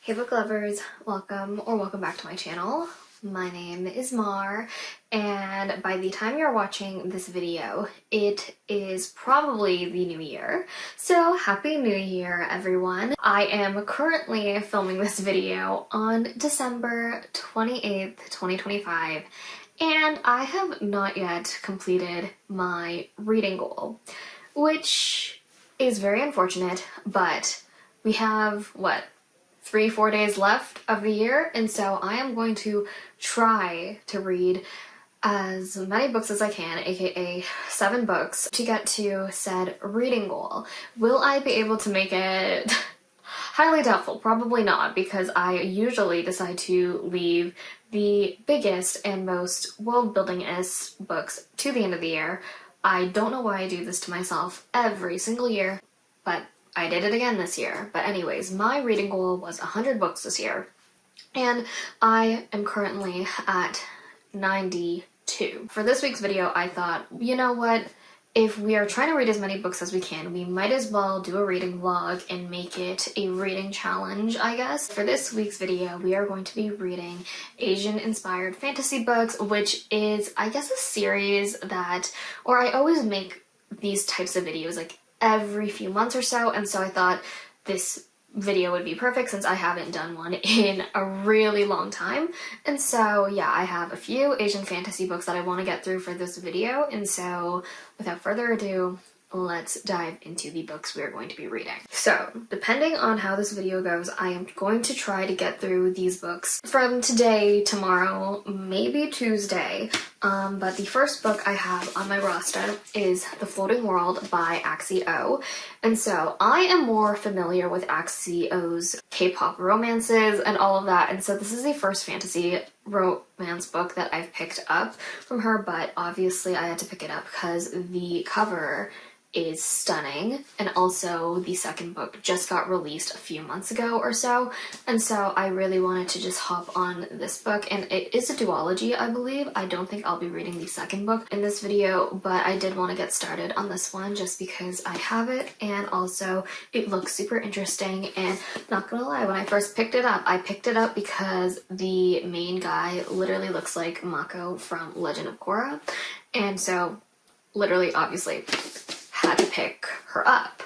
Hey book lovers, welcome back to my channel. My name is Mar, and by the time you're watching this video, it is probably the new year. So happy new year, everyone. I am currently filming this video on December 28th, 2025, and I have not yet completed my reading goal, which is very unfortunate, but we have, what, 3-4 days left of the year, and so I am going to try to read as many books as I can, aka 7 books, to get to said reading goal. Will I be able to make it? Highly doubtful, probably not, because I usually decide to leave the biggest and most world-building-est books to the end of the year. I don't know why I do this to myself every single year, but I did it again this year. But anyways, my reading goal was 100 books this year, and I am currently at 92. For this week's video, I thought, you know what? If we are trying to read as many books as we can, we might as well do a reading vlog and make it a reading challenge, I guess. For this week's video, we are going to be reading Asian-inspired fantasy books, which is, I guess, a series that, or I always make these types of videos like every few months or so, and so I thought this video would be perfect since I haven't done one in a really long time. And so yeah, I have a few Asian fantasy books that I want to get through for this video, and so without further ado, let's dive into the books we are going to be reading. So, depending on how this video goes, I am going to try to get through these books from today, tomorrow, maybe Tuesday. But the first book I have on my roster is The Floating World by Axie. And so I am more familiar with Axie's K-pop romances and all of that, and so this is the first fantasy romance book that I've picked up from her, but obviously I had to pick it up because the cover is stunning, and also the second book just got released a few months ago or so, and so I really wanted to just hop on this book, and it is a duology, I believe. I don't think I'll be reading the second book in this video, but I did want to get started on this one just because I have it, and also it looks super interesting. And not gonna lie, when I first picked it up, I picked it up because the main guy literally looks like Mako from Legend of Korra, and so literally, obviously, had to pick her up.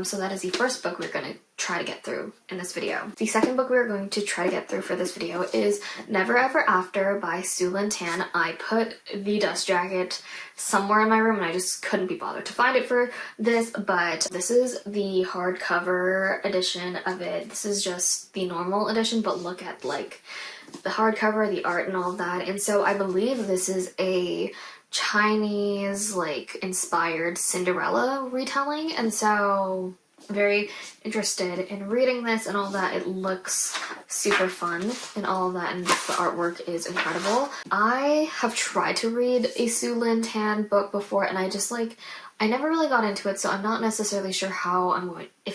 So that is the first book we're going to try to get through in this video. The second book we're going to try to get through for this video is Never Ever After by Lynn. I put the dust jacket somewhere in my room and I just couldn't be bothered to find it for this, but this is the hardcover edition of it. This is just the normal edition, but look at like the hardcover, the art and all of that. And so I believe this is a Chinese like inspired Cinderella retelling, and so very interested in reading this and all that. It looks super fun and all of that, and the artwork is incredible. I have tried to read a Lynn book before, and I just like, I never really got into it, so I'm not necessarily sure if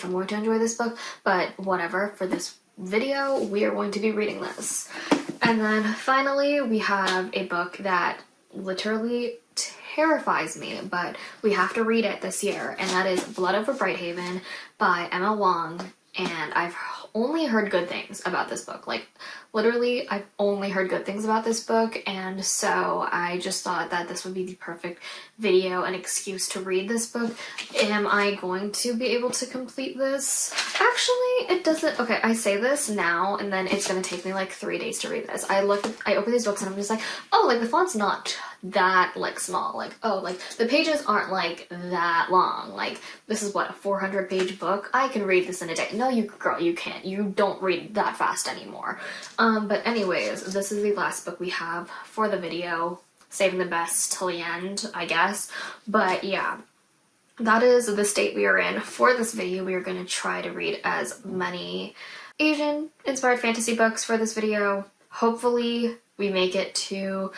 I'm going to enjoy this book, but whatever. For this video, we are going to be reading this. And then finally, we have a book that literally terrifies me, but we have to read it this year, and that is Blood Over Brighthaven by Emma Wang, and I've only heard good things about this book. Like, literally, I've only heard good things about this book, and so I just thought that this would be the perfect video and excuse to read this book. Am I going to be able to complete this? Actually, it doesn't. Okay, I say this now, and then it's gonna take me like 3 days to read this. I open these books and I'm just like, oh, like the font's not that like small, like, oh, like the pages aren't like that long, like this is what, a 400-page book? I can read this in a day. No, you girl, you can't. You don't read that fast anymore. But anyways, this is the last book we have for the video, saving the best till the end, I guess. But yeah, that is the state we are in. For this video, we are going to try to read as many Asian-inspired fantasy books for this video. Hopefully, we make it to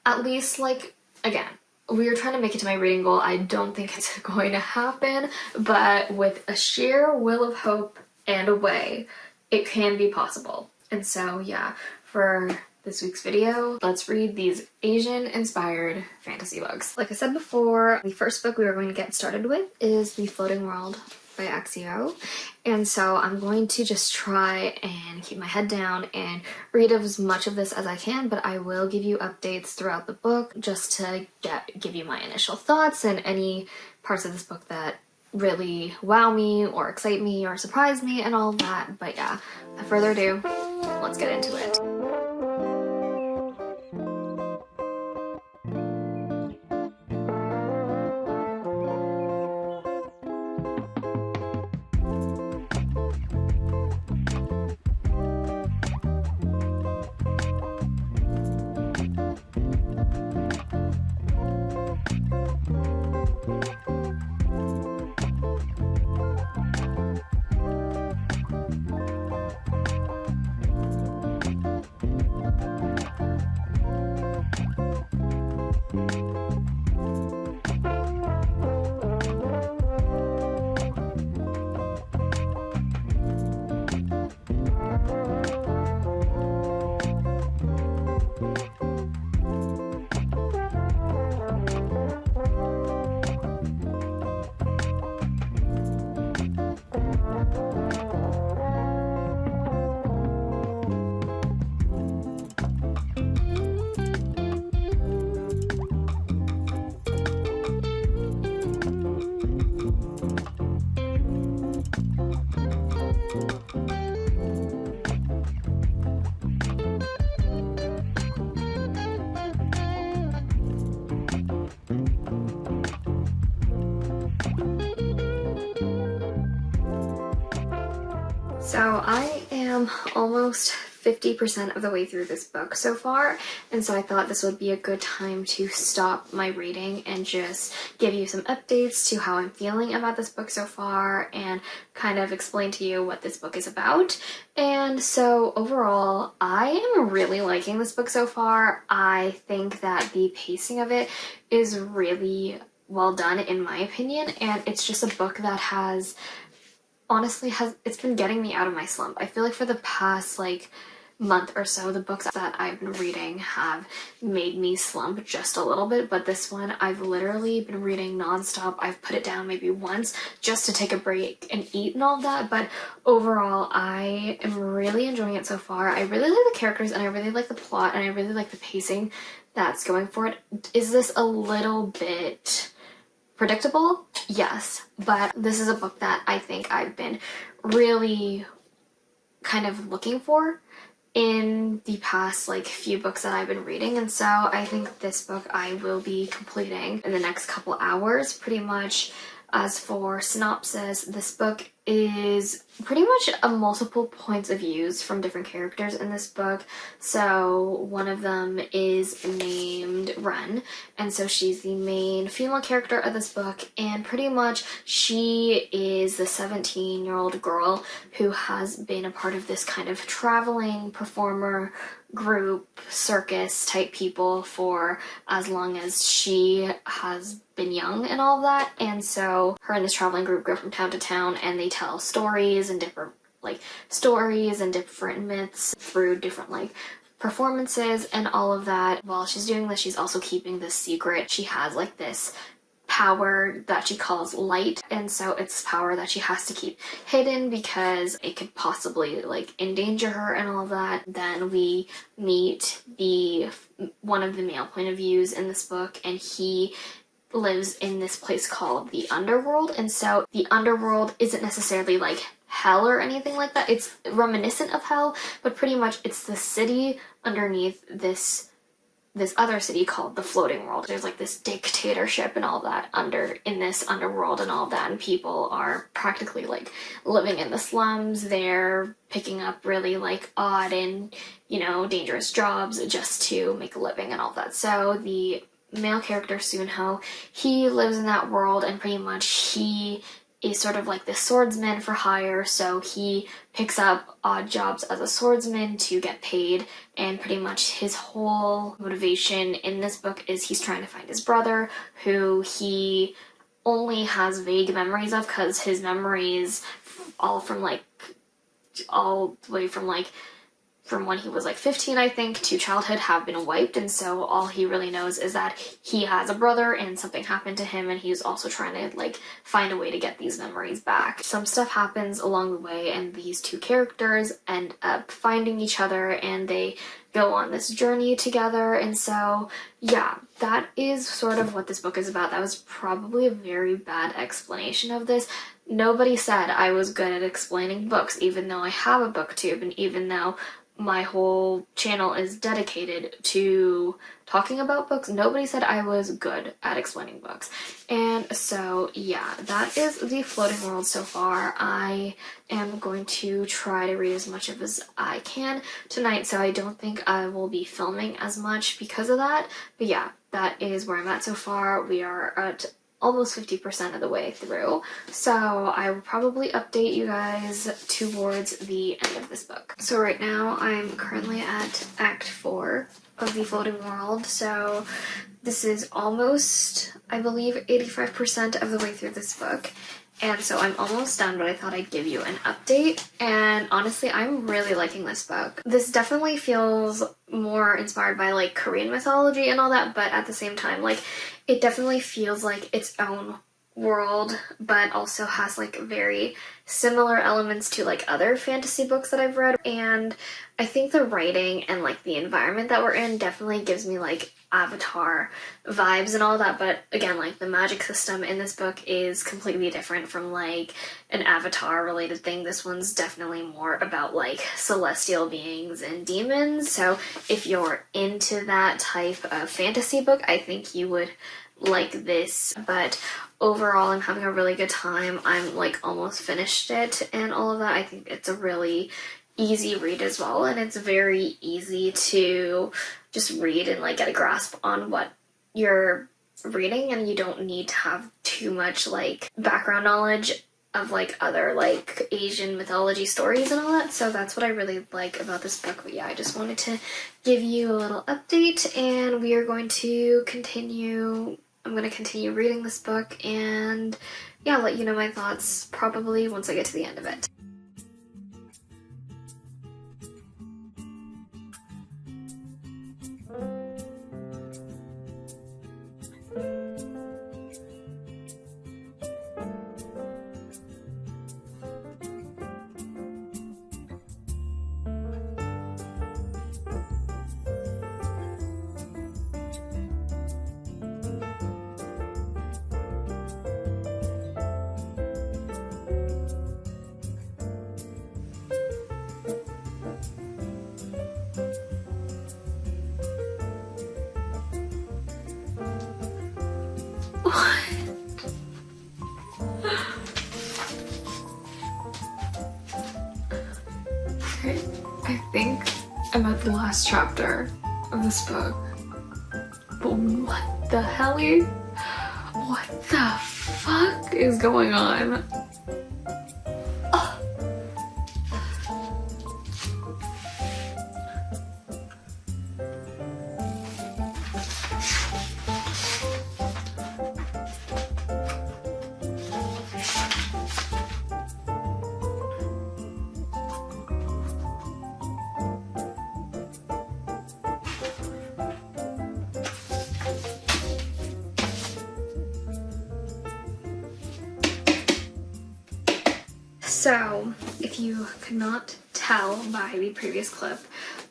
at least, like, again, we are trying to make it to my reading goal. I don't think it's going to happen, but with a sheer will of hope and a way, it can be possible. And so, yeah, for this week's video, let's read these Asian-inspired fantasy books. Like I said before, the first book we are going to get started with is The Floating World by Axie. And so I'm going to just try and keep my head down and read as much of this as I can, but I will give you updates throughout the book just to give you my initial thoughts and any parts of this book that really wow me or excite me or surprise me and all that. But yeah, without further ado, let's get into it. So I am almost 50% of the way through this book so far, and so I thought this would be a good time to stop my reading and just give you some updates to how I'm feeling about this book so far and kind of explain to you what this book is about. And so overall, I am really liking this book so far. I think that the pacing of it is really well done in my opinion, and it's just a book that honestly it's been getting me out of my slump. I feel like for the past month or so, the books that I've been reading have made me slump just a little bit, but this one I've literally been reading nonstop. I've put it down maybe once just to take a break and eat and all that, but overall I am really enjoying it so far. I really like the characters and I really like the plot and I really like the pacing that's going for it. Is this a little bit predictable? Yes, but this is a book that I think I've been really kind of looking for in the past few books that I've been reading, and so I think this book I will be completing in the next couple hours pretty much. As for synopsis, this book is pretty much a multiple points of views from different characters in this book. So one of them is named Wren, and so she's the main female character of this book, and pretty much she is the 17-year-old girl who has been a part of this kind of traveling performer group, circus type people for as long as she has been young and all that. And so her and this traveling group go from town to town and they tell stories and different myths through different performances and all of that. While she's doing this, she's also keeping this secret. She has this power that she calls light, and so it's power that she has to keep hidden because it could possibly endanger her and all that. Then we meet one of the male point of views in this book, and he lives in this place called the underworld. And so the underworld isn't necessarily hell or anything like that. It's reminiscent of hell, but pretty much it's the city underneath this other city called the floating world. There's this dictatorship and all that in this underworld and all that, and people are practically living in the slums. They're picking up really odd and dangerous jobs just to make a living and all that. So the male character Sunho, he lives in that world, and pretty much he is sort of this swordsman for hire, so he picks up odd jobs as a swordsman to get paid, and pretty much his whole motivation in this book is he's trying to find his brother, who he only has vague memories of because his memories all the way from from when he was like 15, I think, to childhood have been wiped, and so all he really knows is that he has a brother and something happened to him, and he's also trying to like find a way to get these memories back. Some stuff happens along the way, and these two characters end up finding each other, and they go on this journey together. And so yeah, that is sort of what this book is about. That was probably a very bad explanation of this. Nobody said I was good at explaining books, even though I have a booktube, and even though my whole channel is dedicated to talking about books. Nobody said I was good at explaining books. And so yeah, that is the Floating World so far. I am going to try to read as much of as I can tonight, so I don't think I will be filming as much because of that. But yeah, that is where I'm at so far. We are at almost 50% of the way through, so I will probably update you guys towards the end of this book. So right now I'm currently at Act 4 of the Floating World, so this is almost, I believe, 85% of the way through this book. And so I'm almost done, but I thought I'd give you an update. And honestly, I'm really liking this book. This definitely feels more inspired by like Korean mythology and all that, but at the same time, like, it definitely feels like its own world, but also has like very similar elements to like other fantasy books that I've read. And I think the writing and like the environment that we're in definitely gives me like Avatar vibes and all that, but again, like the magic system in this book is completely different from like an Avatar related thing. This one's definitely more about like celestial beings and demons, so if you're into that type of fantasy book, I think you would like this. But overall, I'm having a really good time. I'm like almost finished it and all of that. I think it's a really easy read as well, and it's very easy to just read and like get a grasp on what you're reading, and you don't need to have too much like background knowledge of like other like Asian mythology stories and all that. So that's what I really like about this book. But yeah, I just wanted to give you a little update, and we are going to continue. I'm going to continue reading this book and yeah, let you know my thoughts probably once I get to the end of it. I think I'm at the last chapter of this book. But what the hell? What the fuck is going on? So, if you could not tell by the previous clip,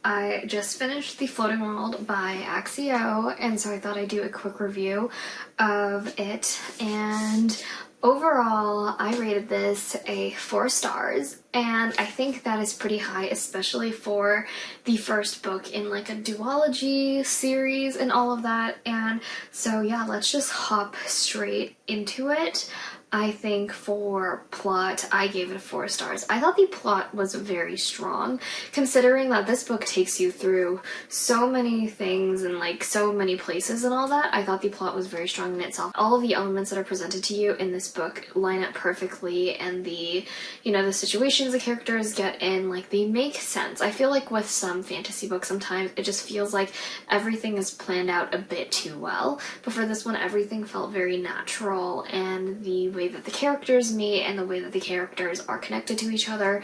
I just finished The Floating World by Axie, and so I thought I'd do a quick review of it. And overall, I rated this a 4 stars, and I think that is pretty high, especially for the first book in like a duology series and all of that. And so yeah, let's just hop straight into it. I think for plot, I gave it 4 stars. I thought the plot was very strong, considering that this book takes you through so many things and like so many places and all that. I thought the plot was very strong in itself. All of the elements that are presented to you in this book line up perfectly, and the, you know, the situations the characters get in, like, they make sense. I feel like with some fantasy books sometimes it just feels like everything is planned out a bit too well, but for this one everything felt very natural, and the way that the characters meet and the way that the characters are connected to each other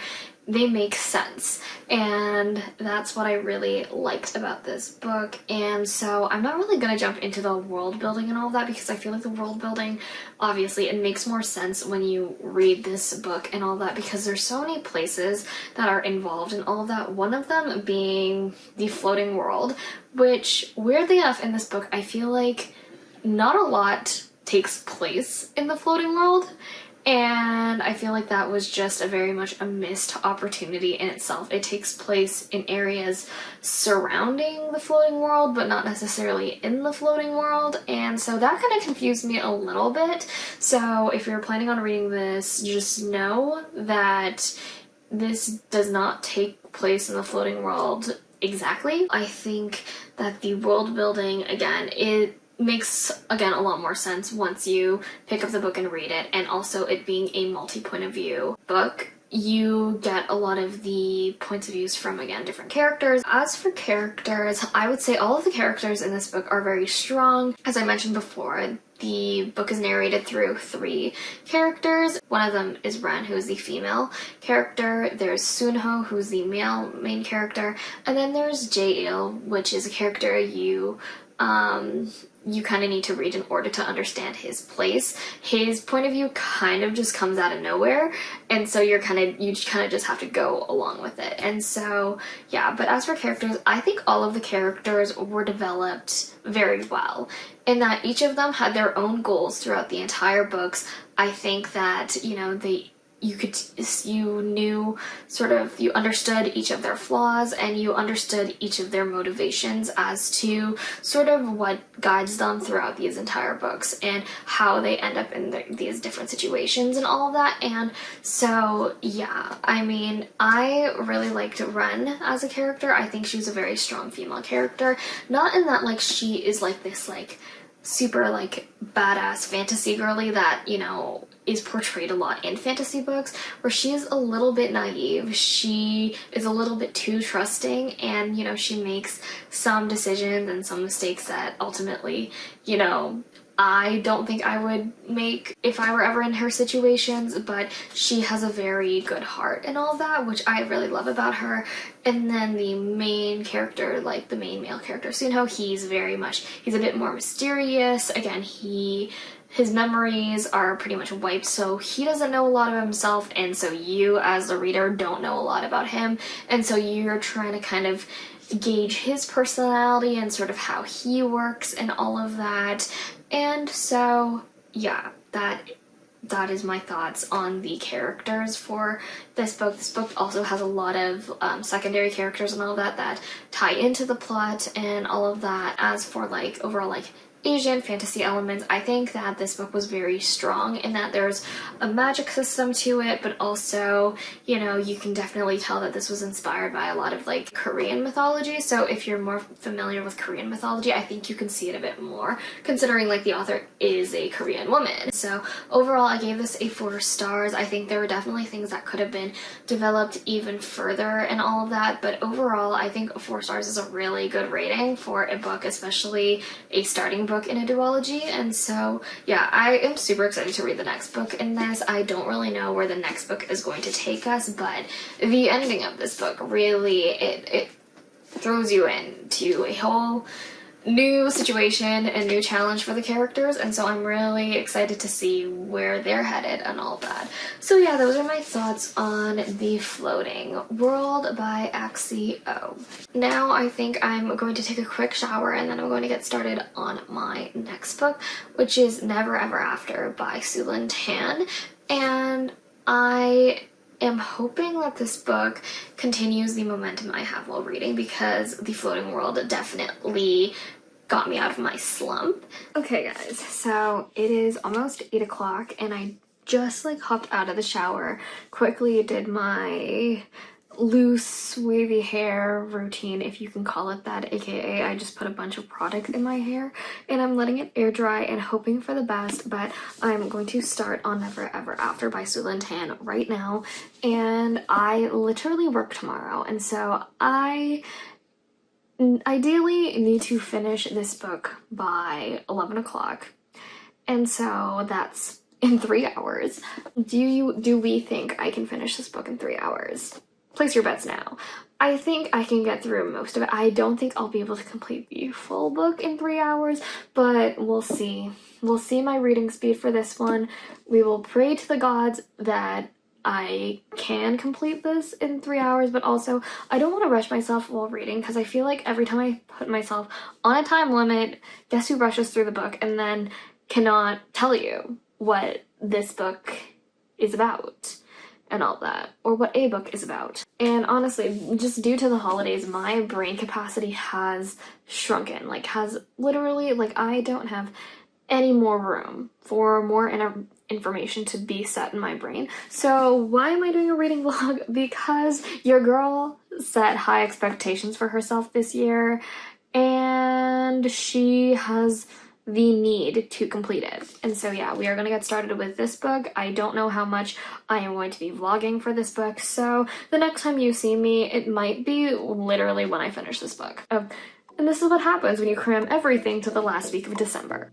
they make sense, and that's what I really liked about this book. And so I'm not really gonna jump into the world building and all of that, because I feel like the world building, obviously it makes more sense when you read this book and all that, because there's so many places that are involved in all of that, one of them being the floating world, which weirdly enough in this book I feel like not a lot takes place in the floating world. And I feel like that was just a very much a missed opportunity in itself. It takes place in areas surrounding the floating world, but not necessarily in the floating world. And so that kind of confused me a little bit. So if you're planning on reading this, just know that this does not take place in the floating world exactly. I think that the world building, again, it makes, again, a lot more sense once you pick up the book and read it, and also it being a multi-point of view book. You get a lot of the points of views from, again, different characters. As for characters, I would say all of the characters in this book are very strong. As I mentioned before, the book is narrated through 3 characters. One of them is Ren, who is the female character. There's Sunho, who's the male main character. And then there's Jae-il, which is a character you kind of need to read in order to understand his place. His point of view kind of just comes out of nowhere, and so you kind of just have to go along with it. And so yeah, but as for characters, I think all of the characters were developed very well, in that each of them had their own goals throughout the entire books. I think that, you know, you understood each of their flaws, and you understood each of their motivations as to sort of what guides them throughout these entire books and how they end up in these different situations and all of that. And so yeah, I mean, I really liked Ren as a character. I think she was a very strong female character, not in that like she is like this like super like badass fantasy girly that, you know, is portrayed a lot in fantasy books, where she is a little bit naive. She is a little bit too trusting, and, you know, she makes some decisions and some mistakes that ultimately, you know, I don't think I would make if I were ever in her situations, but she has a very good heart and all that, which I really love about her. And then the main character, like the main male character, Sunho, he's a bit more mysterious. Again, his memories are pretty much wiped, so he doesn't know a lot of himself, and so you as the reader don't know a lot about him, and so you're trying to kind of gauge his personality and sort of how he works and all of that. And so yeah, that is my thoughts on the characters for this book. This book also has a lot of secondary characters and all that tie into the plot and all of that. As for like overall like Asian fantasy elements, I think that this book was very strong in that there's a magic system to it, but also, you know, you can definitely tell that this was inspired by a lot of like Korean mythology. So if you're more familiar with Korean mythology, I think you can see it a bit more, considering like the author is a Korean woman. So overall, I gave this a 4 stars. I think there were definitely things that could have been developed even further and all of that, but overall, I think 4 stars is a really good rating for a book, especially a starting book in a duology. And so yeah, I am super excited to read the next book in this. I don't really know where the next book is going to take us, but the ending of this book really it throws you into a whole new situation and new challenge for the characters, and so I'm really excited to see where they're headed and all that. So yeah, those are my thoughts on The Floating World by Axie. Now I think I'm going to take a quick shower, and then I'm going to get started on my next book, which is Never Ever After by Lynn. And I am hoping that this book continues the momentum I have while reading, because The Floating World definitely got me out of my slump. Okay guys, so it is almost 8 o'clock, and I just like hopped out of the shower, quickly did my loose wavy hair routine, if you can call it that, aka I just put a bunch of product in my hair and I'm letting it air dry and hoping for the best. But I'm going to start on Never Ever After by Lynn right now, and I literally work tomorrow, and so I ideally need to finish this book by 11 o'clock, and so that's in 3 hours. Do we think I can finish this book in 3 hours? place your bets now. I think I can get through most of it. I don't think I'll be able to complete the full book in 3 hours, but we'll see. We'll see my reading speed for this one. We will pray to the gods that I can complete this in 3 hours, but also I don't want to rush myself while reading because I feel like every time I put myself on a time limit, guess who rushes through the book and then cannot tell you what this book is about and all that, or what a book is about. And honestly, just due to the holidays, my brain capacity has shrunken, like has literally, like I don't have any more room for more information to be set in my brain. So why am I doing a reading vlog? Because your girl set high expectations for herself this year, and she has the need to complete it. And so yeah, we are going to get started with this book. I don't know how much I am going to be vlogging for this book, so the next time you see me, it might be literally when I finish this book. And this is what happens when you cram everything to the last week of December.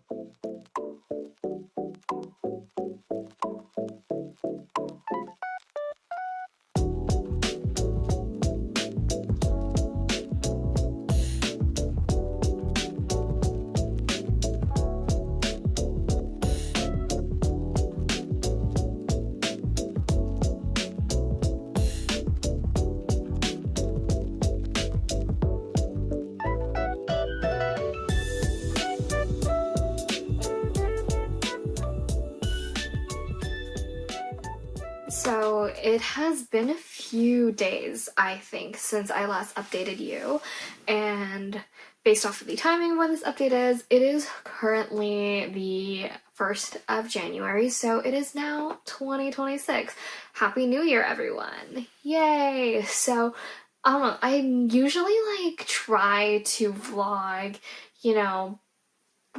So it has been a few days, I think, since I last updated you, and based off of the timing of when this update is, it is currently the 1st of January, so it is now 2026. Happy New Year, everyone! Yay! So, I don't know, I usually, like, try to vlog, you know,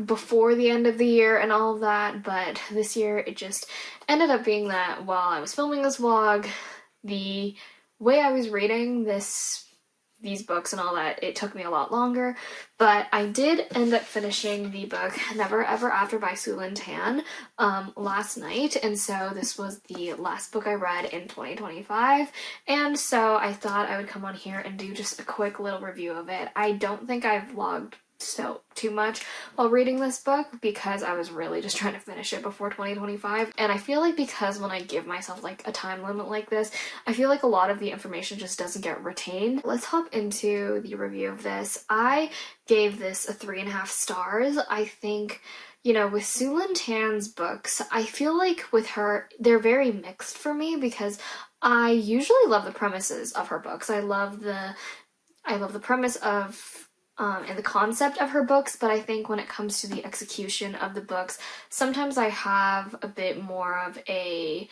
before the end of the year and all of that, but this year it just ended up being that while I was filming this vlog, the way I was reading these books and all that, it took me a lot longer, but I did end up finishing the book Never Ever After by Lynn last night, and so this was the last book I read in 2025, and so I thought I would come on here and do just a quick little review of it. I don't think I've vlogged too much while reading this book because I was really just trying to finish it before 2025, and I feel like because when I give myself like a time limit like this, I feel like a lot of the information just doesn't get retained. Let's hop into the review of this. I gave this a 3.5 stars. I think, you know, with Lynn Tan's books, I feel like with her, they're very mixed for me because I usually love the premises of her books. I love the premise of and the concept of her books, but I think when it comes to the execution of the books, sometimes I have a bit more of a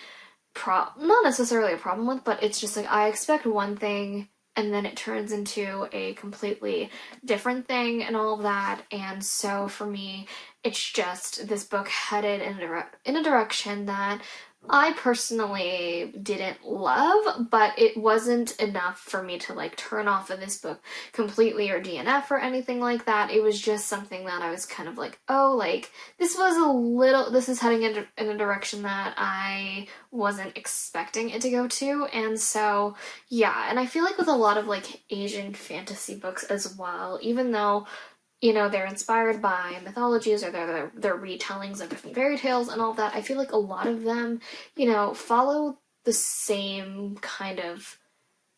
not necessarily a problem with, but it's just like I expect one thing and then it turns into a completely different thing and all of that, and so for me, it's just this book headed in a direction that I personally didn't love, but it wasn't enough for me to like turn off of this book completely or DNF or anything like that. It was just something that I was kind of like, oh, like this is heading in a direction that I wasn't expecting it to go to, and so yeah, and I feel like with a lot of like Asian fantasy books as well, even though, you know, they're inspired by mythologies or they're retellings of different fairy tales and all that, I feel like a lot of them, you know, follow the same kind of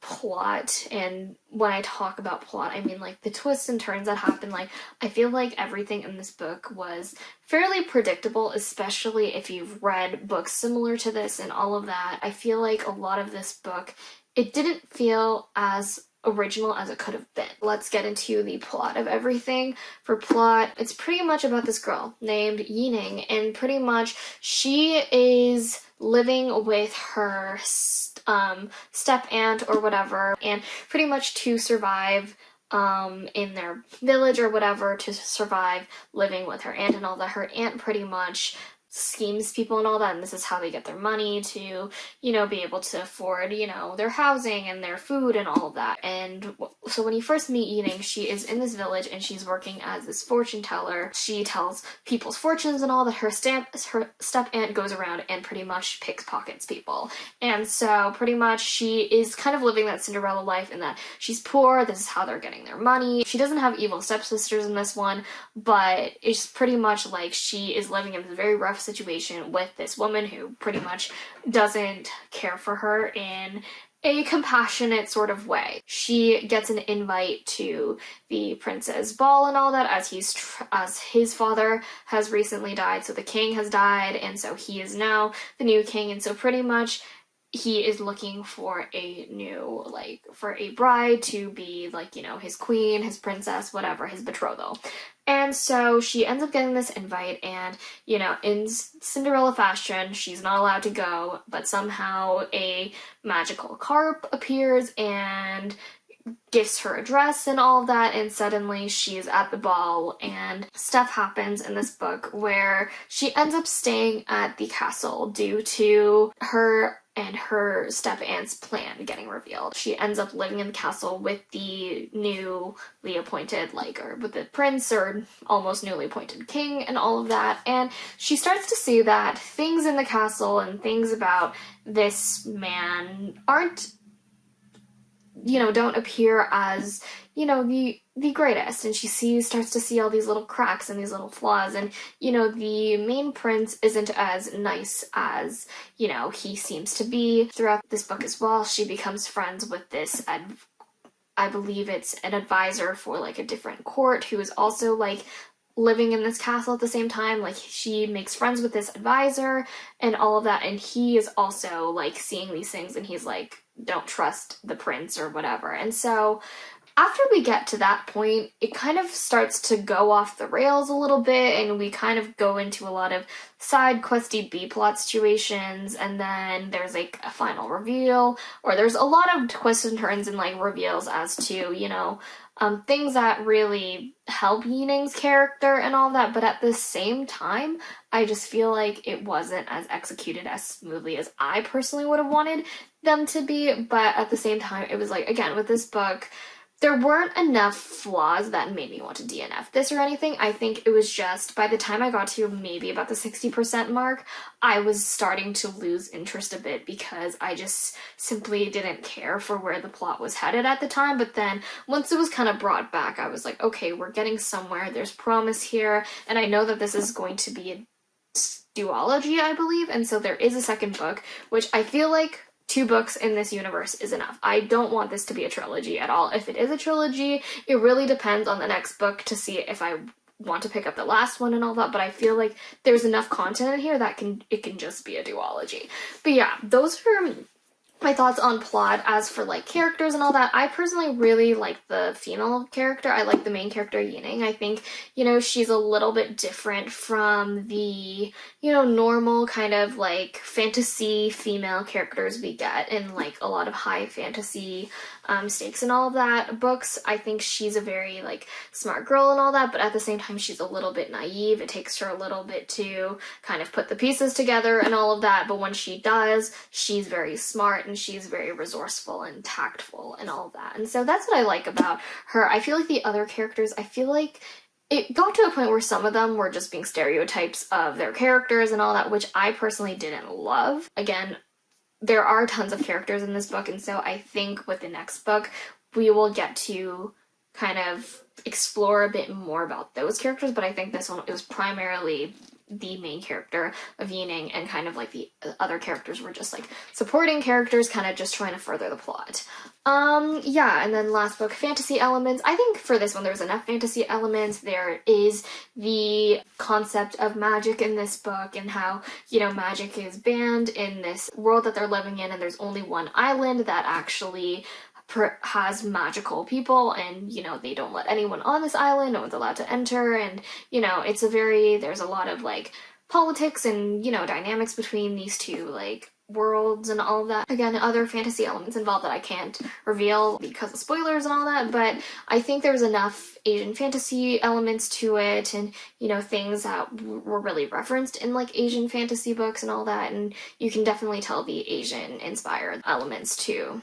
plot. And when I talk about plot, I mean like the twists and turns that happen. Like I feel like everything in this book was fairly predictable, especially if you've read books similar to this and all of that. I feel like a lot of this book, it didn't feel as original as it could have been. Let's get into the plot of everything. For plot, it's pretty much about this girl named Yining, and pretty much she is living with her step aunt or whatever, and pretty much to survive in their village or whatever, to survive living with her aunt and all that, her aunt pretty much schemes people and all that, and this is how they get their money to, you know, be able to afford, you know, their housing and their food and all of that. And so when you first meet Yining, she is in this village and she's working as this fortune teller. She tells people's fortunes and all that. Her step aunt goes around and pretty much pickpockets people. And so pretty much she is kind of living that Cinderella life in that she's poor, this is how they're getting their money. She doesn't have evil stepsisters in this one, but it's pretty much like she is living in this very rough situation with this woman who pretty much doesn't care for her in a compassionate sort of way. She gets an invite to the prince's ball and all that, as his father has recently died, so the king has died, and so he is now the new king, and so pretty much he is looking for a new, like, for a bride to be, like, you know, his queen, his princess, whatever, his betrothal. And so she ends up getting this invite, and, you know, in Cinderella fashion, she's not allowed to go, but somehow a magical carp appears and gives her a dress and all of that, and suddenly she's at the ball, and stuff happens in this book where she ends up staying at the castle due to her and her step aunt's plan getting revealed. She ends up living in the castle with the newly appointed, like, or with the prince or almost newly appointed king and all of that, and she starts to see that things in the castle and things about this man aren't, you know, don't appear as, you know, the greatest, and she starts to see all these little cracks and these little flaws, and, you know, the main prince isn't as nice as, you know, he seems to be. Throughout this book as well, she becomes friends with this, I believe it's an advisor for, like, a different court who is also, like, living in this castle at the same time. Like, she makes friends with this advisor and all of that, and he is also, like, seeing these things, and he's like, don't trust the prince or whatever. And so after we get to that point, it kind of starts to go off the rails a little bit, and we kind of go into a lot of side questy B-plot situations, and then there's, like, a final reveal, or there's a lot of twists and turns and, like, reveals as to, you know, things that really help Yining's character and all that, but at the same time, I just feel like it wasn't as executed as smoothly as I personally would have wanted them to be. But at the same time, it was like, again, with this book, there weren't enough flaws that made me want to DNF this or anything. I think it was just, by the time I got to maybe about the 60% mark, I was starting to lose interest a bit because I just simply didn't care for where the plot was headed at the time. But then once it was kind of brought back, I was like, okay, we're getting somewhere, there's promise here, and I know that this is going to be a duology, I believe, and so there is a second book, which I feel like 2 books in this universe is enough. I don't want this to be a trilogy at all. If it is a trilogy, it really depends on the next book to see if I want to pick up the last one and all that, but I feel like there's enough content in here that it can just be a duology. But yeah, those are my thoughts on plot. As for, like, characters and all that, I personally really like the female character. I like the main character, Yining. I think, you know, she's a little bit different from the, you know, normal kind of, like, fantasy female characters we get in, like, a lot of high fantasy stakes and all of that books. I think she's a very, like, smart girl and all that, but at the same time, she's a little bit naive. It takes her a little bit to kind of put the pieces together and all of that, but when she does, she's very smart and she's very resourceful and tactful and all of that. And so that's what I like about her. I feel like the other characters, I feel like it got to a point where some of them were just being stereotypes of their characters and all that, which I personally didn't love. Again, there are tons of characters in this book, and so I think with the next book, we will get to kind of explore a bit more about those characters, but I think this one, it was primarily the main character of Yining, and kind of like the other characters were just like supporting characters, kind of just trying to further the plot. Yeah, and then last book, fantasy elements. I think for this one there's enough fantasy elements. There is the concept of magic in this book and how, you know, magic is banned in this world that they're living in, and there's only one island that actually has magical people, and, you know, they don't let anyone on this island, no one's allowed to enter, and, you know, there's a lot of, like, politics and, you know, dynamics between these two, like, worlds and all of that. Again, other fantasy elements involved that I can't reveal because of spoilers and all that, but I think there's enough Asian fantasy elements to it, and you know, things that were really referenced in like Asian fantasy books and all that, and you can definitely tell the Asian inspired elements to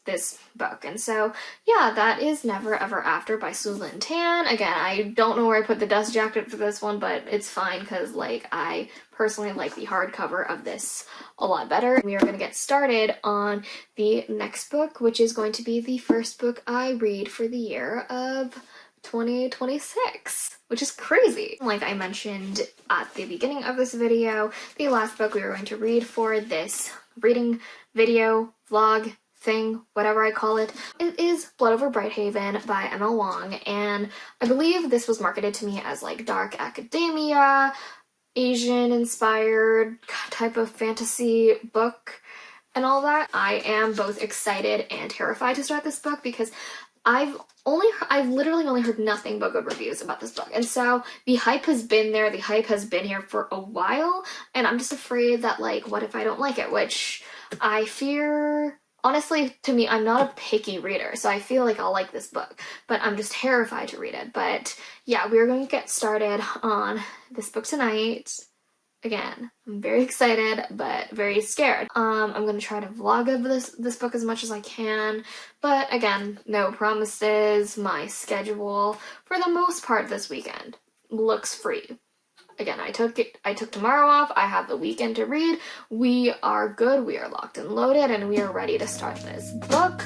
this book. And so yeah, that is Never Ever After by Lynn Tan. Again, I don't know where I put the dust jacket for this one, but it's fine because like I personally like the hardcover of this a lot better. We are going to get started on the next book, which is going to be the first book I read for the year of 2026, which is crazy. Like I mentioned at the beginning of this video, the last book we were going to read for this reading video vlog thing, whatever I call it, it is Blood Over Brighthaven by M.L. Wang, and I believe this was marketed to me as like dark academia, Asian inspired type of fantasy book and all that. I am both excited and terrified to start this book because I've literally only heard nothing but good reviews about this book, and so the hype has been there, the hype has been here for a while, and I'm just afraid that like, what if I don't like it, which I fear. Honestly, to me, I'm not a picky reader, so I feel like I'll like this book, but I'm just terrified to read it. But yeah, we're going to get started on this book tonight. Again, I'm very excited, but very scared. I'm going to try to vlog of this book as much as I can, but again, no promises. My schedule, for the most part this weekend, looks free. Again, I took tomorrow off, I have the weekend to read, we are good, we are locked and loaded, and we are ready to start this book.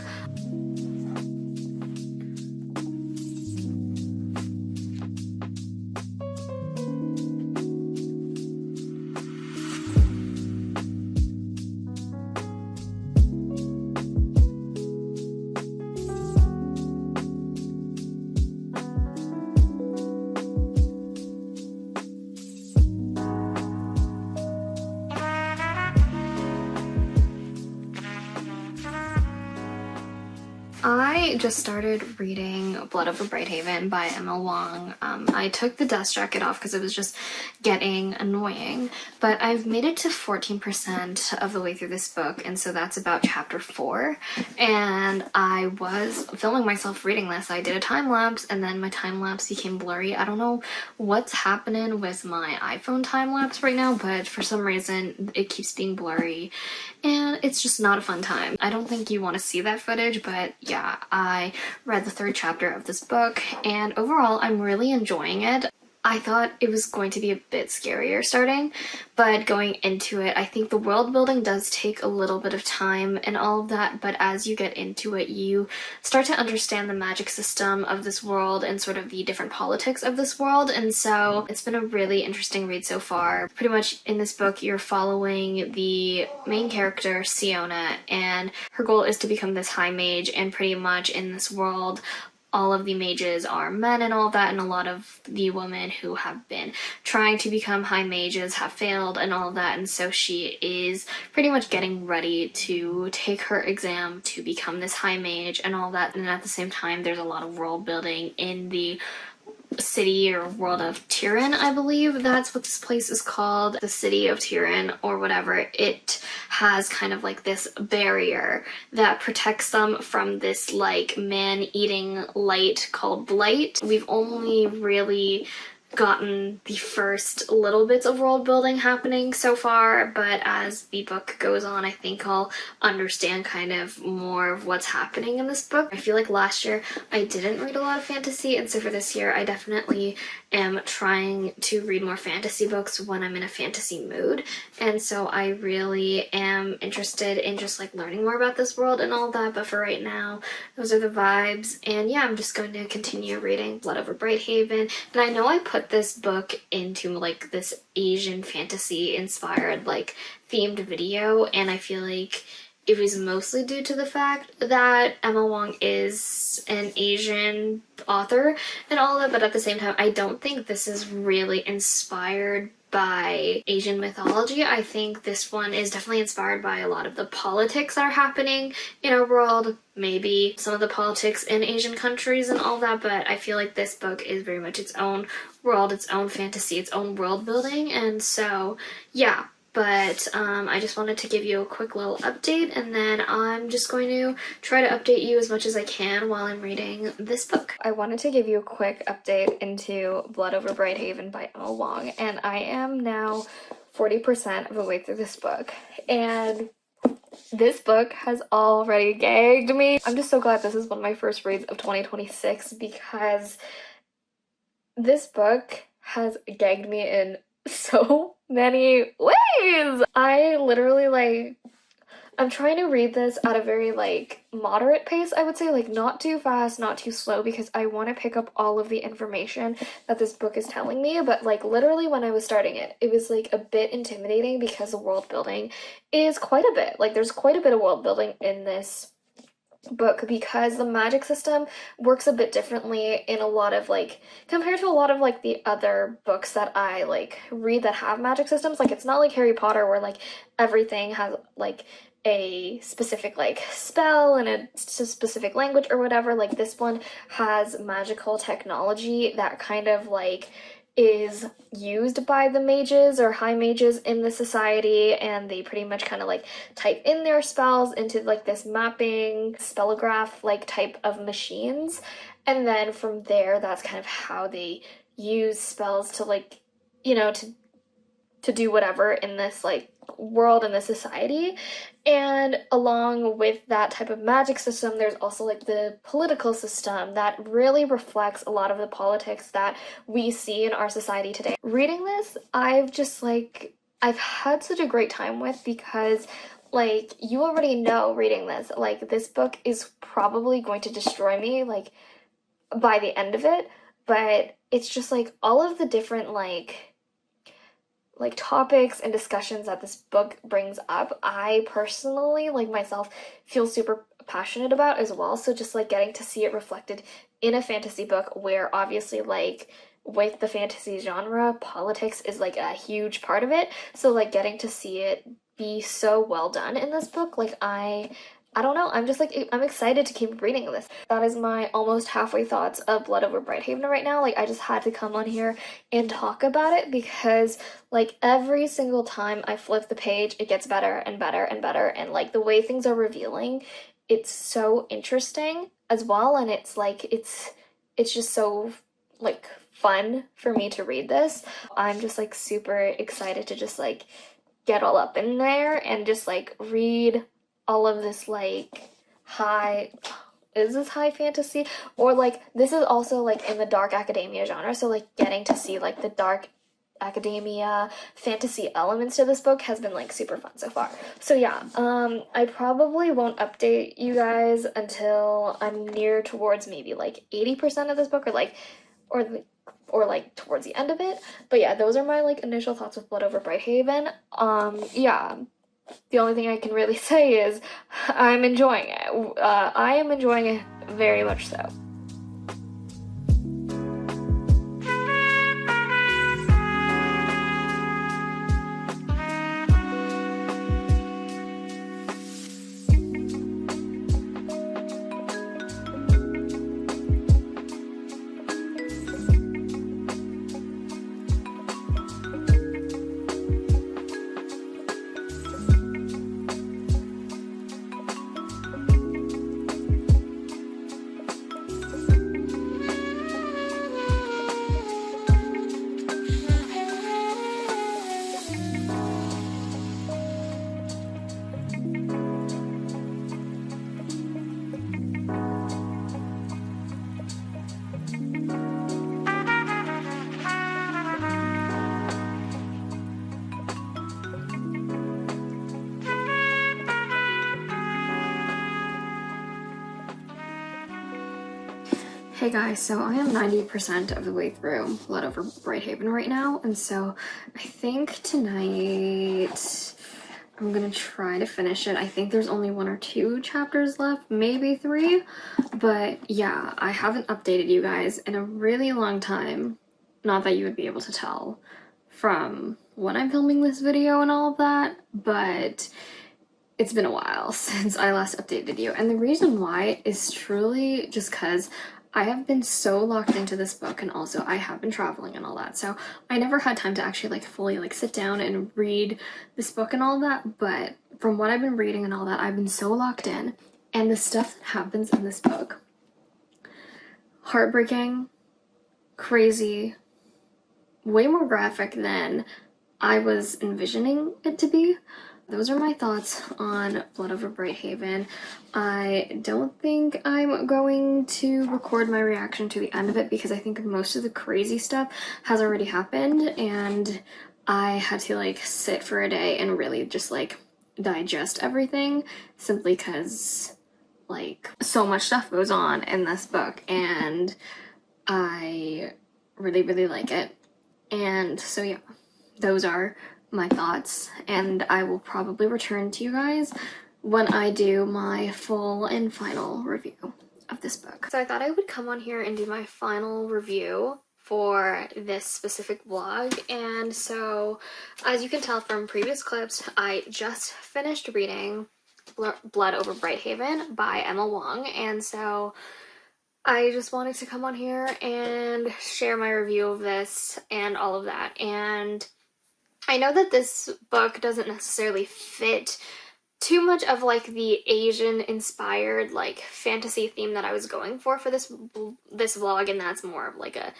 I just started reading Blood Over Brighthaven by M.L. Wang. I took the dust jacket off because it was just getting annoying, but I've made it to 14% of the way through this book, and so that's about chapter 4, and I was filming myself reading this. I did a time lapse, and then my time lapse became blurry. I don't know what's happening with my iPhone time lapse right now, but for some reason it keeps being blurry, and it's just not a fun time. I don't think you want to see that footage, but yeah, I read the 3rd chapter of this book, and overall I'm really enjoying it. I thought it was going to be a bit scarier starting, but going into it, I think the world building does take a little bit of time and all of that, but as you get into it, you start to understand the magic system of this world and sort of the different politics of this world, and so it's been a really interesting read so far. Pretty much in this book, you're following the main character, Siona, and her goal is to become this high mage, and pretty much in this world, all of the mages are men and all that, and a lot of the women who have been trying to become high mages have failed and all of that, and so she is pretty much getting ready to take her exam to become this high mage and all that, and at the same time there's a lot of world building in the city or world of Tyrion, I believe that's what this place is called, the city of Tyrion or whatever. It has kind of like this barrier that protects them from this like man-eating light called blight. We've only really gotten the first little bits of world building happening so far, but as the book goes on, I think I'll understand kind of more of what's happening in this book. I feel like last year I didn't read a lot of fantasy, and so for this year I definitely am trying to read more fantasy books when I'm in a fantasy mood, and so I really am interested in just like learning more about this world and all that, but for right now those are the vibes, and yeah, I'm just going to continue reading Blood Over Brighthaven. And I know I put this book into like this Asian fantasy inspired like themed video, and I feel like it was mostly due to the fact that Emma Wang is an Asian author and all that, but at the same time I don't think this is really inspired by Asian mythology. I think this one is definitely inspired by a lot of the politics that are happening in our world, maybe some of the politics in Asian countries and all that, but I feel like this book is very much its own world, its own fantasy, its own world building, and so yeah, but I just wanted to give you a quick little update, and then I'm just going to try to update you as much as I can while I'm reading this book. I wanted to give you a quick update into Blood Over Brighthaven by Emma Wang, and I am now 40% of the way through this book, and this book has already gagged me. I'm just so glad this is one of my first reads of 2026 because this book has gagged me in so many ways. I literally, I'm trying to read this at a very, moderate pace, I would say. Not too fast, not too slow, because I want to pick up all of the information that this book is telling me. But, literally when I was starting it, it was, a bit intimidating because the world building is quite a bit. There's quite a bit of world building in this book because the magic system works a bit differently in a lot of compared to a lot of the other books that I read that have magic systems. It's not like Harry Potter where everything has a specific spell and a specific language or whatever. This one has magical technology that kind of is used by the mages or high mages in the society, and they pretty much kind of type in their spells into this mapping spellograph type of machines, and then from there that's kind of how they use spells to to do whatever in this world and the society. And along with that type of magic system, there's also the political system that really reflects a lot of the politics that we see in our society today. Reading this, I've just I've had such a great time with, because you already know reading this, this book is probably going to destroy me by the end of it, but it's just all of the different topics and discussions that this book brings up, I personally, myself, feel super passionate about as well. So just getting to see it reflected in a fantasy book where obviously with the fantasy genre, politics is a huge part of it. So getting to see it be so well done in this book, I don't know, I'm just I'm excited to keep reading this. That is my almost halfway thoughts of Blood Over Brighthaven right now. I just had to come on here and talk about it because every single time I flip the page, it gets better and better and better, and the way things are revealing, it's so interesting as well, and it's it's just so fun for me to read this. I'm just super excited to just get all up in there and just read all of this high, is this high fantasy, or this is also in the dark academia genre, so getting to see the dark academia fantasy elements to this book has been super fun so far. So yeah, I probably won't update you guys until I'm near towards maybe 80% of this book, or towards the end of it. But yeah, those are my initial thoughts with Blood Over Brighthaven. Yeah, the only thing I can really say is I'm enjoying it. I am enjoying it very much so. Hey guys, so I am 90% of the way through Blood Over Brighthaven right now, and so I think tonight I'm gonna try to finish it. I think there's only 1 or 2 chapters left, maybe 3, but yeah, I haven't updated you guys in a really long time. Not that you would be able to tell from when I'm filming this video and all of that, but it's been a while since I last updated you, and the reason why is truly just because I have been so locked into this book, and also I have been traveling and all that, so I never had time to actually like fully like sit down and read this book and all that, but from what I've been reading and all that, I've been so locked in, and the stuff that happens in this book, heartbreaking, crazy, way more graphic than I was envisioning it to be. Those are my thoughts on Blood Over Brighthaven. I don't think I'm going to record my reaction to the end of it because I think most of the crazy stuff has already happened, and I had to like sit for a day and really just like digest everything, simply because like so much stuff goes on in this book and I really like it. And so yeah, those are my thoughts, and I will probably return to you guys when I do my full and final review of this book. So I thought I would come on here and do my final review for this specific vlog, and so as you can tell from previous clips, I just finished reading Blood Over Brighthaven by Emma Wang, and so I just wanted to come on here and share my review of this and all of that. And I know that this book doesn't necessarily fit too much of like the Asian inspired like fantasy theme that I was going for this vlog, and that's more of like a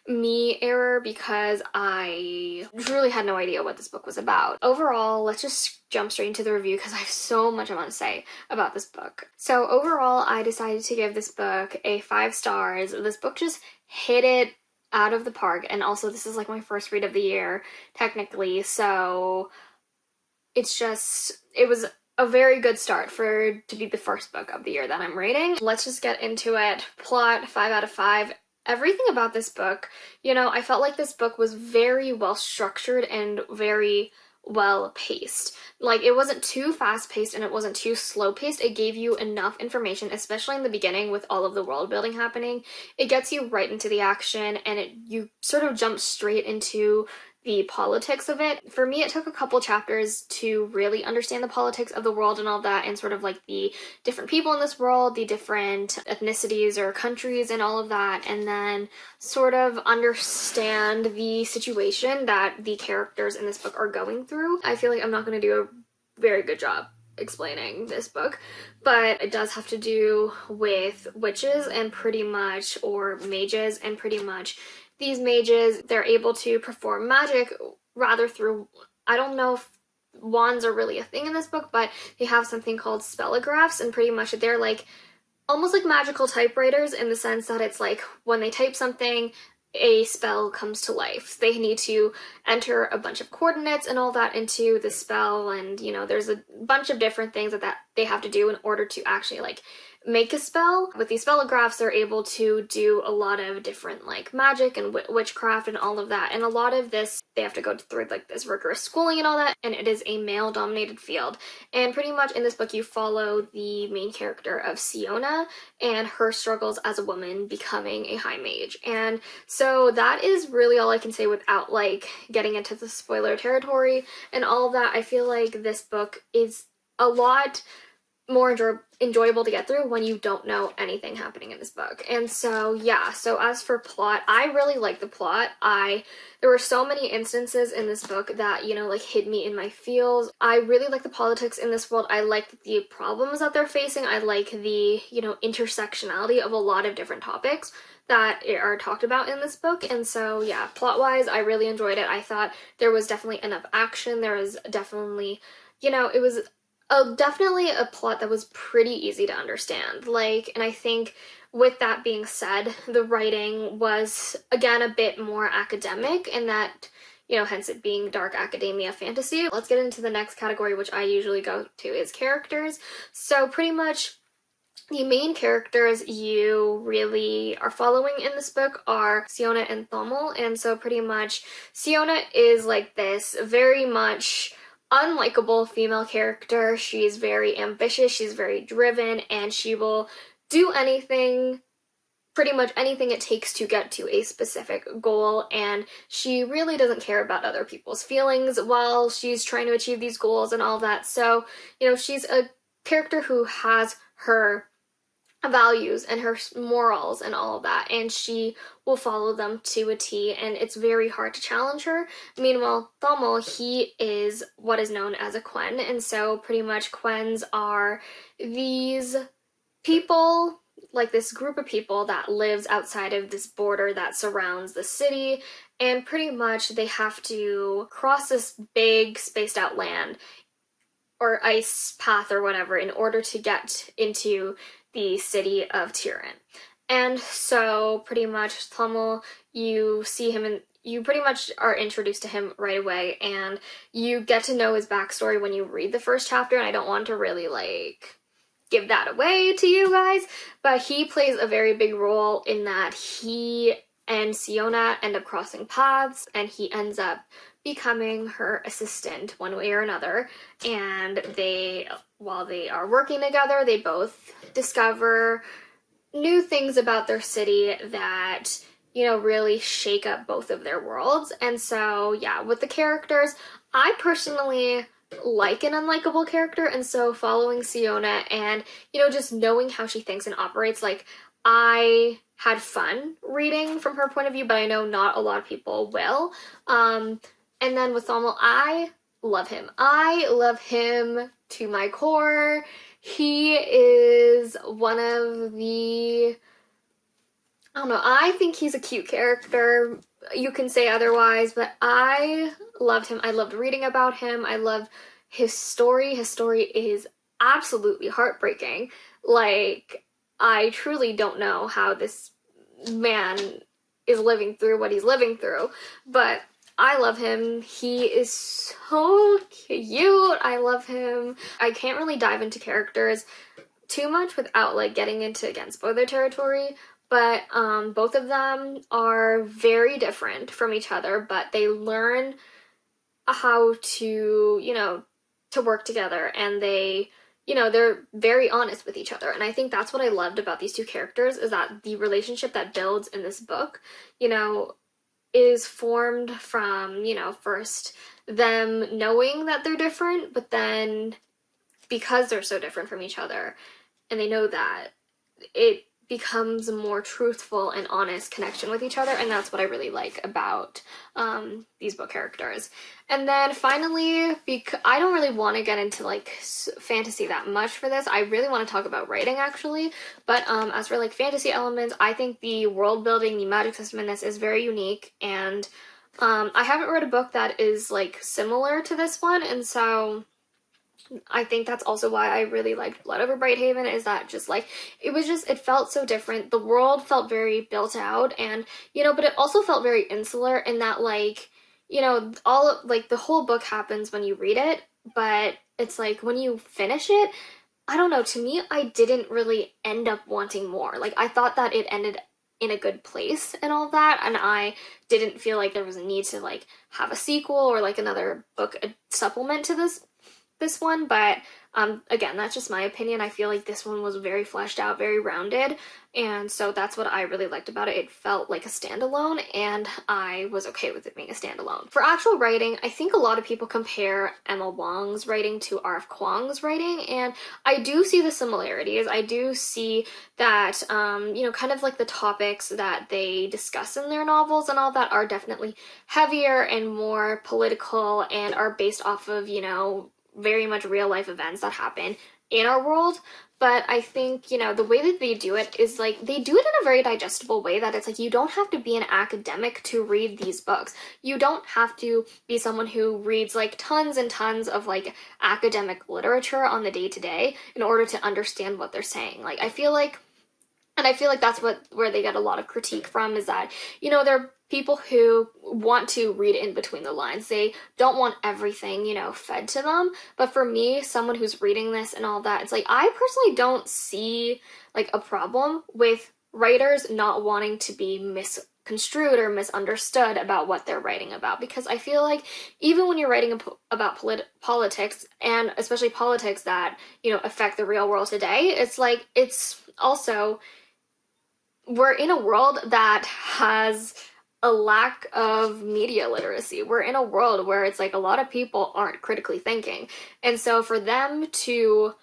me error because I truly had no idea what this book was about. Overall, let's just jump straight into the review because I have so much I want to say about this book. So overall, I decided to give this book a 5 stars. This book just hit it out of the park, and also this is like my first read of the year technically, so it's just, it was a very good start to be the first book of the year that I'm reading. Let's just get into it. Plot, 5 out of 5. Everything about this book, you know, I felt like this book was very well structured and very well paced. Like, it wasn't too fast paced and it wasn't too slow paced. It gave you enough information, especially in the beginning with all of the world building happening. It gets you right into the action, and you sort of jump straight into the politics of it. For me, it took a couple chapters to really understand the politics of the world and all that, and sort of like the different people in this world, the different ethnicities or countries and all of that, and then sort of understand the situation that the characters in this book are going through. I feel like I'm not going to do a very good job explaining this book, but it does have to do with witches and pretty much, or mages, and pretty much these mages, they're able to perform magic rather through, I don't know if wands are really a thing in this book, but they have something called spellagraphs, and pretty much they're like almost like magical typewriters in the sense that it's like when they type something, a spell comes to life. They need to enter a bunch of coordinates and all that into the spell, and you know, there's a bunch of different things that they have to do in order to actually like make a spell. With these spellagraphs, they're able to do a lot of different like magic and witchcraft and all of that, and a lot of this they have to go through like this rigorous schooling and all that, and it is a male dominated field. And pretty much in this book you follow the main character of Siona and her struggles as a woman becoming a high mage. And so that is really all I can say without like getting into the spoiler territory and all of that. I feel like this book is a lot more enjoyable to get through when you don't know anything happening in this book. And so yeah, so as for plot, I really like the plot. There were so many instances in this book that, you know, like hit me in my feels. I really like the politics in this world. I like the problems that they're facing. I like the, you know, intersectionality of a lot of different topics that are talked about in this book. And so yeah, plot-wise, I really enjoyed it. I thought there was definitely enough action. There was definitely, you know, it was definitely a plot that was pretty easy to understand. Like, and I think with that being said, the writing was, again, a bit more academic, and that, you know, hence it being dark academia fantasy. Let's get into the next category, which I usually go to, is characters. So pretty much the main characters you really are following in this book are Siona and Thomal, and so pretty much Siona is like this very much unlikable female character. She's very ambitious, she's very driven, and she will do anything, pretty much anything it takes to get to a specific goal, and she really doesn't care about other people's feelings while she's trying to achieve these goals and all that. So, you know, she's a character who has her values and her morals and all of that, and she will follow them to a T, and it's very hard to challenge her. Meanwhile, Thomal, he is what is known as a Quen, and so pretty much Quens are these people, like this group of people that lives outside of this border that surrounds the city, and pretty much they have to cross this big spaced out land or ice path or whatever in order to get into the city of Tyrion. And so pretty much Thummel, you see him and you pretty much are introduced to him right away, and you get to know his backstory when you read the first chapter, and I don't want to really like give that away to you guys, but he plays a very big role in that he and Siona end up crossing paths, and he ends up becoming her assistant one way or another, and they, while they are working together, they both discover new things about their city that, you know, really shake up both of their worlds. And so, yeah, with the characters, I personally like an unlikable character, and so following Siona and, you know, just knowing how she thinks and operates, like, I had fun reading from her point of view, but I know not a lot of people will. And then with Thomal, I love him. I love him to my core. He is one of the, I don't know, I think he's a cute character. You can say otherwise, but I loved him. I loved reading about him. I love his story. His story is absolutely heartbreaking. Like, I truly don't know how this man is living through what he's living through, but I love him. He is so cute. I love him. I can't really dive into characters too much without like getting into, again, spoiler territory, but both of them are very different from each other, but they learn how to, you know, to work together, and they, you know, they're very honest with each other. And I think that's what I loved about these two characters, is that the relationship that builds in this book, you know, is formed from, you know, first them knowing that they're different, but then because they're so different from each other and they know that, it becomes a more truthful and honest connection with each other, and that's what I really like about these book characters. And then finally, I don't really want to get into like fantasy that much for this. I really want to talk about writing actually, but as for like fantasy elements, I think the world building, the magic system in this is very unique, and I haven't read a book that is like similar to this one, and so I think that's also why I really liked Blood Over Brighthaven, is that just like, it felt so different. The world felt very built out, and, you know, but it also felt very insular in that, like, you know, like the whole book happens when you read it, but it's like when you finish it, I don't know, to me, I didn't really end up wanting more. Like, I thought that it ended in a good place and all that, and I didn't feel like there was a need to like have a sequel or like another book, a supplement to this one, but again, that's just my opinion. I feel like this one was very fleshed out, very rounded, and so that's what I really liked about it. It felt like a standalone, and I was okay with it being a standalone. For actual writing, I think a lot of people compare Emma Wang's writing to R.F. Kuang's writing, and I do see the similarities. I do see that, you know, kind of like the topics that they discuss in their novels and all that are definitely heavier and more political and are based off of, you know, very much real life events that happen in our world. But I think, you know, the way that they do it is like, they do it in a very digestible way that it's like, you don't have to be an academic to read these books. You don't have to be someone who reads like tons and tons of like academic literature on the day-to-day in order to understand what they're saying. Like, I feel like that's where they get a lot of critique from, is that, you know, they're people who want to read in between the lines. They don't want everything, you know, fed to them. But for me, someone who's reading this and all that, it's like, I personally don't see like a problem with writers not wanting to be misconstrued or misunderstood about what they're writing about, because I feel like even when you're writing about politics, and especially politics that, you know, affect the real world today, it's like, it's also, we're in a world that has a lack of media literacy. We're in a world where it's like a lot of people aren't critically thinking. And so for them to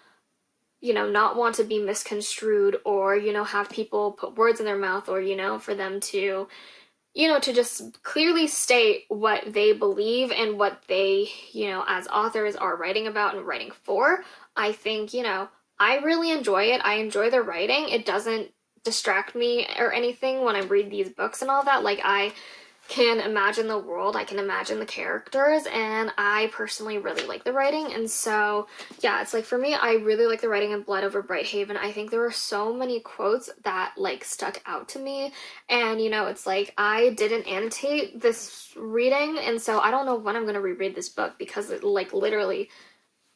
you know, not want to be misconstrued or, you know, have people put words in their mouth or, you know, for them to, you know, to just clearly state what they believe and what they, you know, as authors are writing about and writing for. I think, you know, I really enjoy it. I enjoy the writing. It doesn't distract me or anything when I read these books and all that. Like, I can imagine the world, I can imagine the characters, and I personally really like the writing. And so, yeah, it's like for me, I really like the writing in Blood Over Brighthaven. I think there were so many quotes that like stuck out to me, and you know, it's like I didn't annotate this reading, and so I don't know when I'm gonna reread this book because it like literally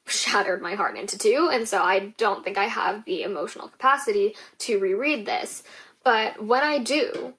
shattered my heart into two, and so I don't think I have the emotional capacity to reread this. But when I do,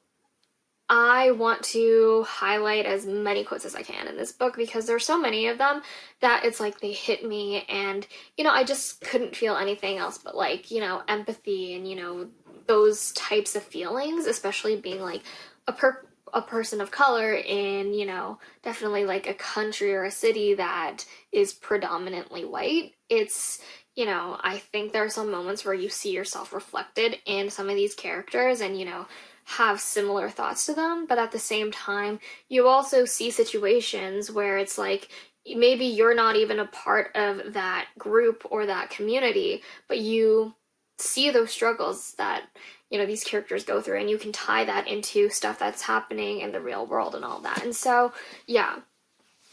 I want to highlight as many quotes as I can in this book because there's so many of them that it's like they hit me, and you know, I just couldn't feel anything else but like, you know, empathy and, you know, those types of feelings, especially being like a person of color in, you know, definitely like a country or a city that is predominantly white. It's, you know, I think there are some moments where you see yourself reflected in some of these characters and, you know, have similar thoughts to them, but at the same time, you also see situations where it's like maybe you're not even a part of that group or that community, but you see those struggles that, you know, these characters go through, and you can tie that into stuff that's happening in the real world and all that. And so, yeah,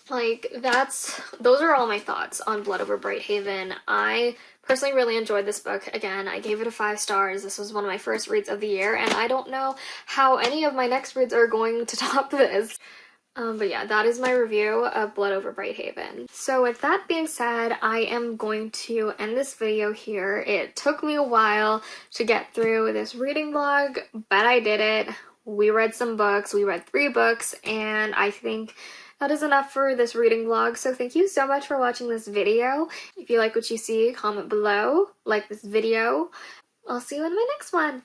like those are all my thoughts on Blood Over Brighthaven. I personally really enjoyed this book. Again, I gave it a 5 stars. This was one of my first reads of the year, and I don't know how any of my next reads are going to top this. But yeah, that is my review of Blood Over Brighthaven. So with that being said, I am going to end this video here. It took me a while to get through this reading vlog, but I did it. We read some books. We read 3 books, and I think that is enough for this reading vlog. So thank you so much for watching this video. If you like what you see, comment below, like this video. I'll see you in my next one.